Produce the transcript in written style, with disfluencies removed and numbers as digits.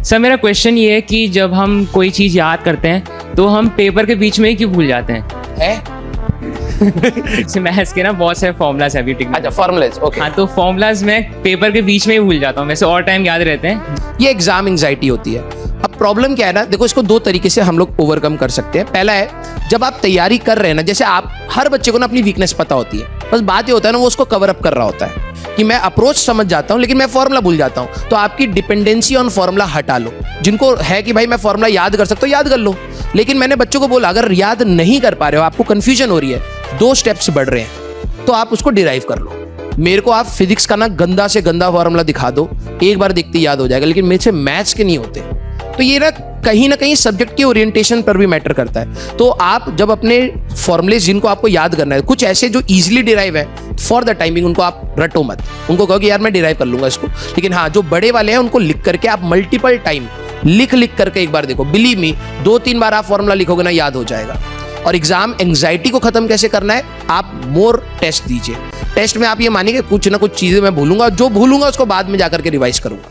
Sir मेरा question ये है कि जब हम कोई चीज़ याद करते हैं तो हम पेपर के बीच में ही क्यों भूल जाते हैं? मैथ्स के ना बहुत सारे फॉर्मूलाज है अभी टिक। अच्छा, फॉर्मूलाज, ओके। हाँ, तो फॉर्मूलाज में पेपर के बीच में ही भूल जाता हूँ, वैसे और टाइम याद रहते हैं। ये एग्जाम एंजाइटी होती है। अब प्रॉब्लम क्या है ना, देखो इसको दो तरीके से हम लोग ओवरकम कर सकते हैं। पहला है, जब आप तैयारी कर रहे हैं ना, जैसे आप हर बच्चे को ना अपनी वीकनेस पता होती है, बस बात ये होता है ना वो उसको कवर अप कर रहा होता है कि मैं अप्रोच समझ जाता हूं लेकिन मैं फॉर्मूला भूल जाता हूं। तो आपकी डिपेंडेंसी ऑन फॉर्मूला हटा लो। जिनको है कि भाई मैं फॉर्मूला याद कर सकता हूं, याद कर लो। लेकिन मैंने बच्चों को बोला अगर याद नहीं कर पा रहे हो, आपको कंफ्यूजन हो रही है, 2 स्टेप्स बढ़ रहे हैं, तो आप उसको डिराइव कर लो। मेरे को आप फिजिक्स का ना गंदा से गंदा फॉर्मूला दिखा दो, एक बार देखते याद हो जाएगा, लेकिन मेरे से मैथ्स के नहीं होते। तो ये ना कहीं सब्जेक्ट के ओरिएंटेशन पर भी मैटर करता है। तो आप जब अपने फॉर्मूलेज जिनको आपको याद करना है, कुछ ऐसे जो इजीली डिराइव है, फॉर द टाइमिंग उनको आप रटो मत, उनको कहो कि यार मैं डिराइव कर लूंगा इसको। लेकिन हाँ, जो बड़े वाले हैं उनको लिख करके आप मल्टीपल टाइम लिख करके एक बार देखो, बिलीव मी 2-3 बार आप फॉर्मूला लिखोगे ना, याद हो जाएगा। और एग्जाम एंजाइटी को खत्म कैसे करना है, आप मोर टेस्ट दीजिए। टेस्ट में आप ये मानिए कुछ ना कुछ चीजें मैं भूलूंगा, जो भूलूंगा उसको बाद में जाकर के रिवाइज करूंगा।